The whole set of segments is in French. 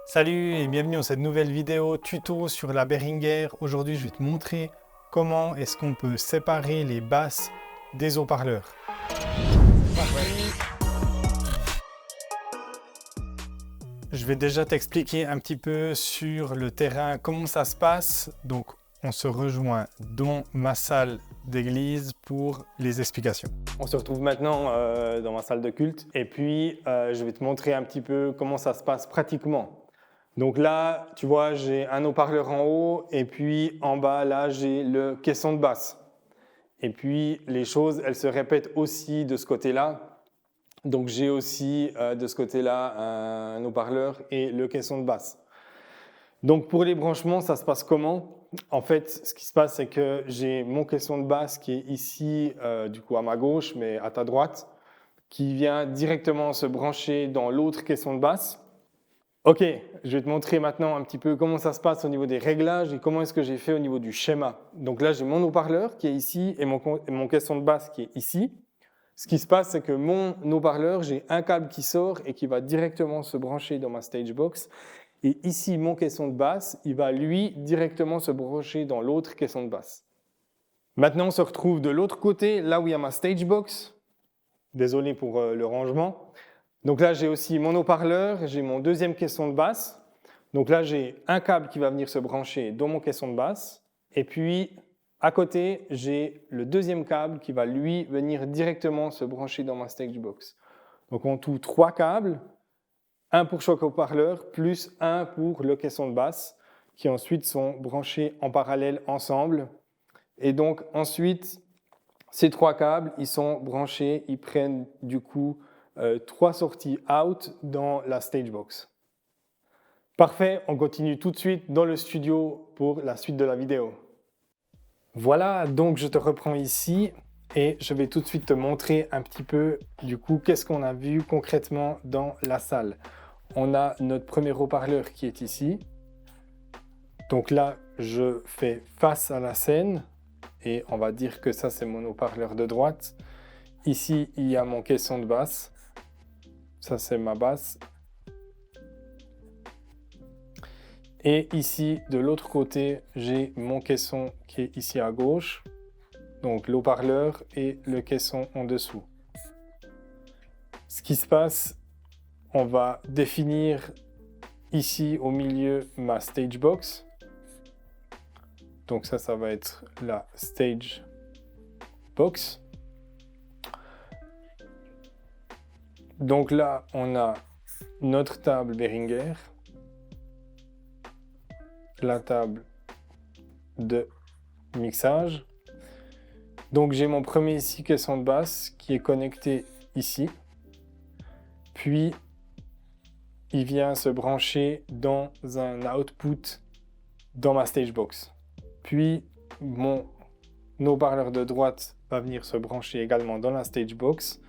Salut et bienvenue dans cette nouvelle vidéo tuto sur la Behringer. Aujourd'hui, je vais te montrer comment est-ce qu'on peut séparer les basses des haut-parleurs. Je vais déjà t'expliquer un petit peu sur le terrain comment ça se passe. Donc, on se rejoint dans ma salle d'église pour les explications. On se retrouve maintenant dans ma salle de culte et puis je vais te montrer un petit peu comment ça se passe pratiquement. Donc là, tu vois, j'ai un haut-parleur en haut et puis en bas, là, j'ai le caisson de basse. Et puis, les choses, elles se répètent aussi de ce côté-là. Donc, j'ai aussi de ce côté-là un haut-parleur et le caisson de basse. Donc, pour les branchements, ça se passe comment? En fait, ce qui se passe, c'est que j'ai mon caisson de basse qui est ici, du coup, à ma gauche, mais à ta droite, qui vient directement se brancher dans l'autre caisson de basse. Ok, je vais te montrer maintenant un petit peu comment ça se passe au niveau des réglages et comment est-ce que j'ai fait au niveau du schéma. Donc là, j'ai mon haut-parleur qui est ici et mon caisson de basse qui est ici. Ce qui se passe, c'est que mon haut-parleur, j'ai un câble qui sort et qui va directement se brancher dans ma stage box. Et ici, mon caisson de basse, il va lui directement se brancher dans l'autre caisson de basse. Maintenant, on se retrouve de l'autre côté, là où il y a ma stage box. Désolé pour le rangement. Donc là, j'ai aussi mon haut-parleur, j'ai mon deuxième caisson de basse. Donc là, j'ai un câble qui va venir se brancher dans mon caisson de basse. Et puis, à côté, j'ai le deuxième câble qui va, lui, venir directement se brancher dans ma stage box. Donc en tout, 3 câbles, un pour chaque haut-parleur, plus un pour le caisson de basse, qui ensuite sont branchés en parallèle ensemble. Et donc ensuite, ces 3 câbles, ils sont branchés, ils prennent du coup 3 sorties out dans la stage box. Parfait, on continue tout de suite dans le studio pour la suite de la vidéo. Voilà, donc je te reprends ici et je vais tout de suite te montrer un petit peu du coup qu'est-ce qu'on a vu concrètement dans la salle. On a notre premier haut-parleur qui est ici. Donc là, je fais face à la scène et on va dire que ça c'est mon haut-parleur de droite. Ici, il y a mon caisson de basse. Ça, c'est ma basse. Et ici, de l'autre côté, j'ai mon caisson qui est ici à gauche. Donc, l'haut-parleur et le caisson en dessous. Ce qui se passe, on va définir ici au milieu ma stage box. Donc ça va être la stage box. Donc là, on a notre table Behringer, la table de mixage. Donc j'ai mon premier ici caisson de basse qui est connecté ici. Puis il vient se brancher dans un output dans ma stage box. Puis mon haut-parleur de droite va venir se brancher également dans la stage box.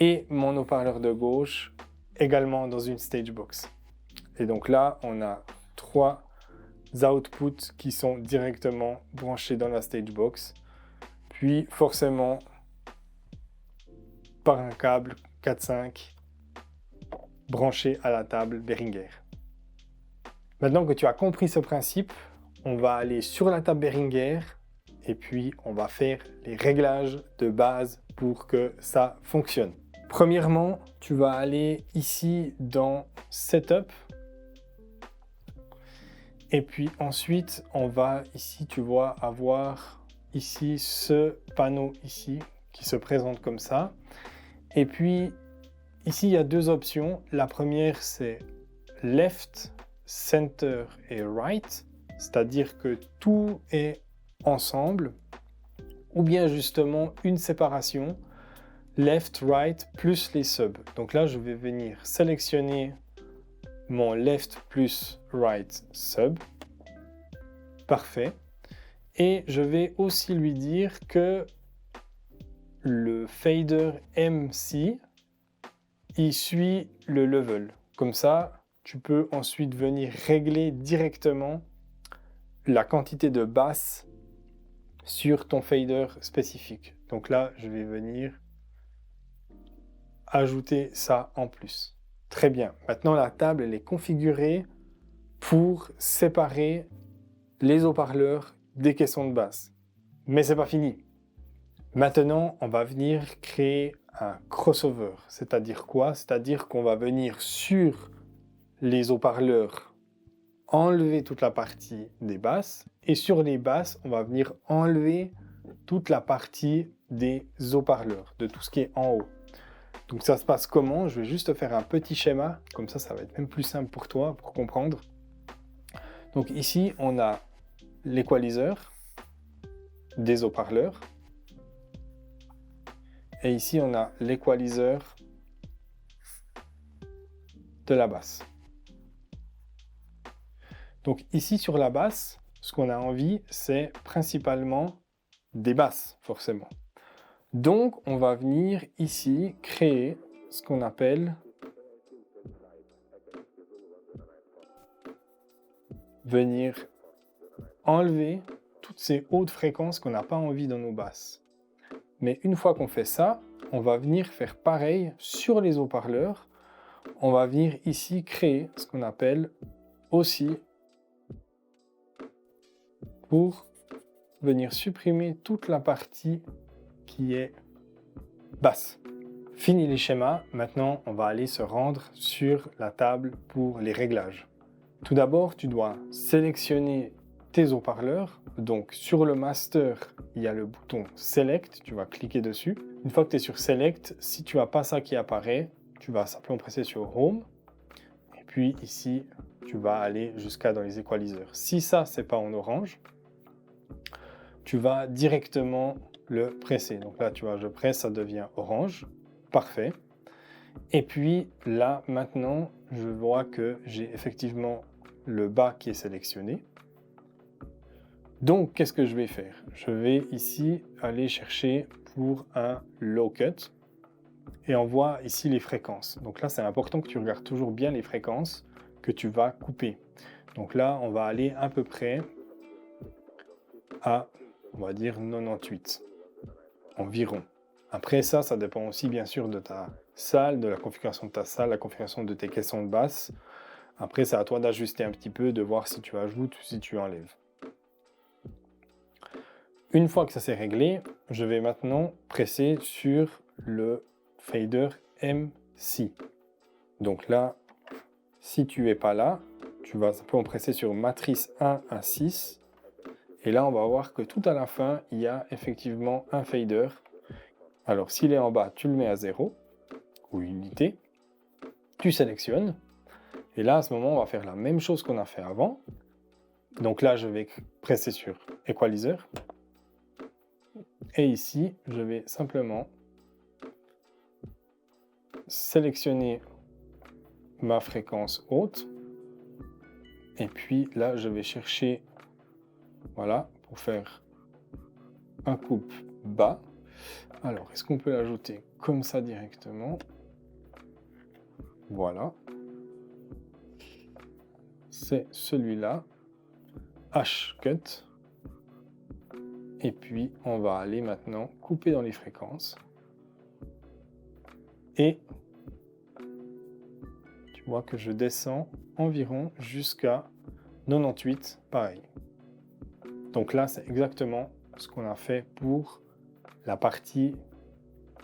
Et mon haut-parleur de gauche également dans une stage box. Et donc là, on a 3 outputs qui sont directement branchés dans la stage box. Puis forcément, par un câble 4-5 branché à la table Behringer. Maintenant que tu as compris ce principe, on va aller sur la table Behringer et puis on va faire les réglages de base pour que ça fonctionne. Premièrement, tu vas aller ici dans Setup. Et puis ensuite, on va ici, tu vois, avoir ici ce panneau ici qui se présente comme ça. Et puis ici, il y a 2 options. La première, c'est Left, Center et Right. C'est-à-dire que tout est ensemble. Ou bien justement une séparation. Left, right, plus les subs. Donc là, je vais venir sélectionner mon left plus right sub. Parfait. Et je vais aussi lui dire que le fader MC, il suit le level. Comme ça, tu peux ensuite venir régler directement la quantité de basse sur ton fader spécifique. Donc là, je vais venir ajouter ça en plus. Très bien. Maintenant, la table elle est configurée pour séparer les haut-parleurs des caissons de basse. Mais c'est pas fini. Maintenant, on va venir créer un crossover. C'est-à-dire quoi? C'est-à-dire qu'on va venir sur les haut-parleurs enlever toute la partie des basses et sur les basses, on va venir enlever toute la partie des haut-parleurs, de tout ce qui est en haut. Donc ça se passe comment? Je vais juste faire un petit schéma, comme ça va être même plus simple pour toi, pour comprendre. Donc ici, on a l'équaliseur des haut-parleurs. Et ici, on a l'équaliseur de la basse. Donc ici, sur la basse, ce qu'on a envie, c'est principalement des basses, forcément. Donc, on va venir ici créer ce qu'on appelle venir enlever toutes ces hautes fréquences qu'on n'a pas envie dans nos basses. Mais une fois qu'on fait ça, on va venir faire pareil sur les haut-parleurs. On va venir ici créer ce qu'on appelle aussi pour venir supprimer toute la partie qui est basse. Fini les schémas, maintenant on va aller se rendre sur la table pour les réglages. Tout d'abord, tu dois sélectionner tes haut-parleurs. Donc sur le master, il y a le bouton Select, tu vas cliquer dessus. Une fois que tu es sur Select, si tu n'as pas ça qui apparaît, tu vas simplement presser sur Home. Et puis ici, tu vas aller jusqu'à dans les équaliseurs. Si ça, c'est pas en orange, tu vas directement le presser. Donc là, tu vois, je presse, ça devient orange. Parfait. Et puis là, maintenant, je vois que j'ai effectivement le bas qui est sélectionné. Donc, qu'est-ce que je vais faire? Je vais ici aller chercher pour un low cut. Et on voit ici les fréquences. Donc là, c'est important que tu regardes toujours bien les fréquences que tu vas couper. Donc là, on va aller à peu près à, on va dire, 98 environ. Après ça, ça dépend aussi bien sûr de ta salle, de la configuration de ta salle, la configuration de tes caissons de basse. Après, c'est à toi d'ajuster un petit peu, de voir si tu ajoutes ou si tu enlèves. Une fois que ça s'est réglé, je vais maintenant presser sur le fader MC. Donc là, si tu n'es pas là, tu vas simplement presser sur matrice 1 à 6. Et là, on va voir que tout à la fin, il y a effectivement un fader. Alors, s'il est en bas, tu le mets à 0 ou unité. Tu sélectionnes. Et là, à ce moment, on va faire la même chose qu'on a fait avant. Donc là, je vais presser sur Equalizer. Et ici, je vais simplement sélectionner ma fréquence haute. Et puis là, je vais chercher, voilà, pour faire un coupe bas. Alors, est-ce qu'on peut l'ajouter comme ça directement? Voilà. C'est celui-là. H-cut. Et puis, on va aller maintenant couper dans les fréquences. Et tu vois que je descends environ jusqu'à 98, pareil. Donc là, c'est exactement ce qu'on a fait pour la partie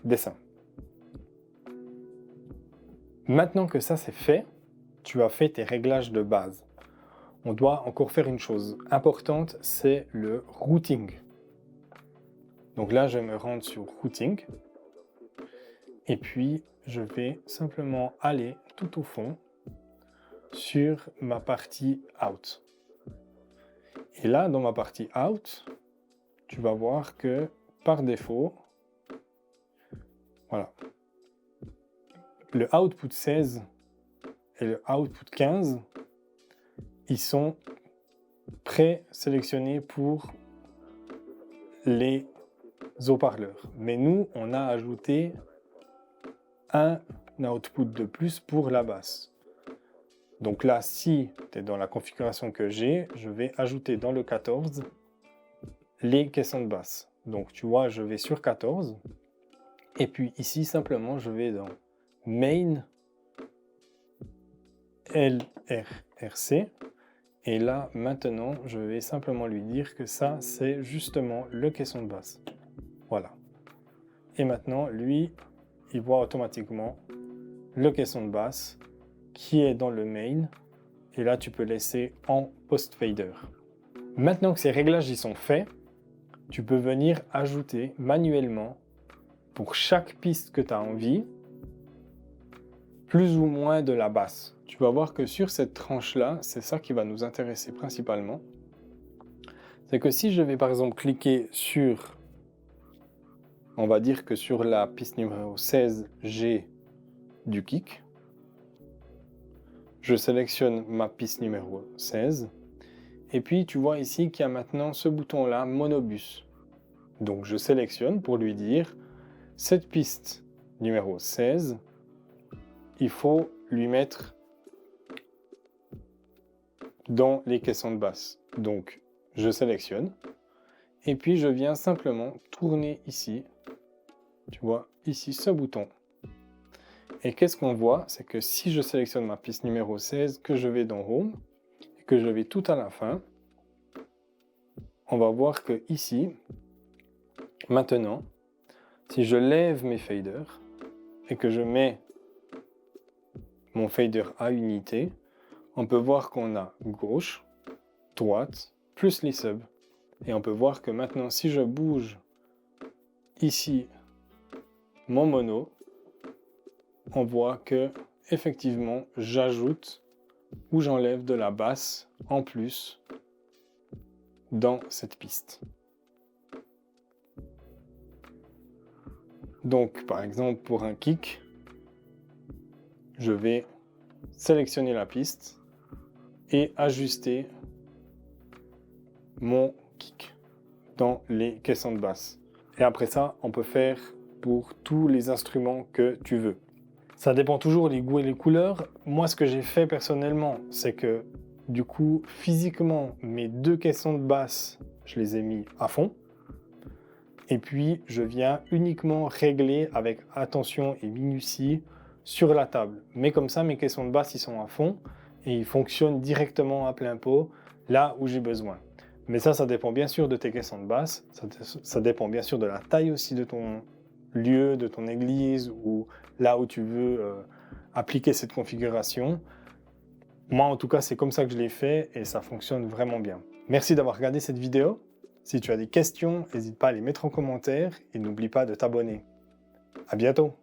dessin. Maintenant que ça c'est fait, tu as fait tes réglages de base. On doit encore faire une chose importante, c'est le routing. Donc là, je vais me rendre sur routing. Et puis, je vais simplement aller tout au fond sur ma partie out. Et là, dans ma partie out, tu vas voir que par défaut, voilà, le output 16 et le output 15, ils sont pré-sélectionnés pour les haut-parleurs. Mais nous, on a ajouté un output de plus pour la basse. Donc là, si tu es dans la configuration que j'ai, je vais ajouter dans le 14 les caissons de basse. Donc tu vois, je vais sur 14. Et puis ici, simplement, je vais dans Main LRRC. Et là, maintenant, je vais simplement lui dire que ça, c'est justement le caisson de basse. Voilà. Et maintenant, lui, il voit automatiquement le caisson de basse qui est dans le main. Et là, tu peux laisser en post-fader. Maintenant que ces réglages y sont faits, tu peux venir ajouter manuellement pour chaque piste que tu as envie, plus ou moins de la basse. Tu vas voir que sur cette tranche-là, c'est ça qui va nous intéresser principalement. C'est que si je vais par exemple cliquer sur, on va dire que sur la piste numéro 16G du kick, je sélectionne ma piste numéro 16, et puis tu vois ici qu'il y a maintenant ce bouton-là, monobus. Donc je sélectionne pour lui dire, cette piste numéro 16, il faut lui mettre dans les caissons de basse. Donc, je sélectionne. Et puis, je viens simplement tourner ici. Tu vois, ici, ce bouton. Et qu'est-ce qu'on voit? C'est que si je sélectionne ma piste numéro 16, que je vais dans Home, et que je vais tout à la fin, on va voir que ici, maintenant, si je lève mes faders, et que je mets mon fader à unité, on peut voir qu'on a gauche, droite, plus les subs. Et on peut voir que maintenant, si je bouge ici mon mono, on voit que effectivement, j'ajoute ou j'enlève de la basse en plus dans cette piste. Donc, par exemple, pour un kick, je vais sélectionner la piste et ajuster mon kick dans les caissons de basse. Et après ça, on peut faire pour tous les instruments que tu veux. Ça dépend toujours des goûts et les couleurs. Moi, ce que j'ai fait personnellement, c'est que du coup, physiquement, mes deux caissons de basse, je les ai mis à fond. Et puis, je viens uniquement régler avec attention et minutie sur la table. Mais comme ça, mes caissons de basse, ils sont à fond et ils fonctionnent directement à plein pot là où j'ai besoin. Mais ça dépend bien sûr de tes caissons de basse. Ça dépend bien sûr de la taille aussi de ton lieu, de ton église ou là où tu veux appliquer cette configuration. Moi, en tout cas, c'est comme ça que je l'ai fait et ça fonctionne vraiment bien. Merci d'avoir regardé cette vidéo. Si tu as des questions, n'hésite pas à les mettre en commentaire et n'oublie pas de t'abonner. À bientôt!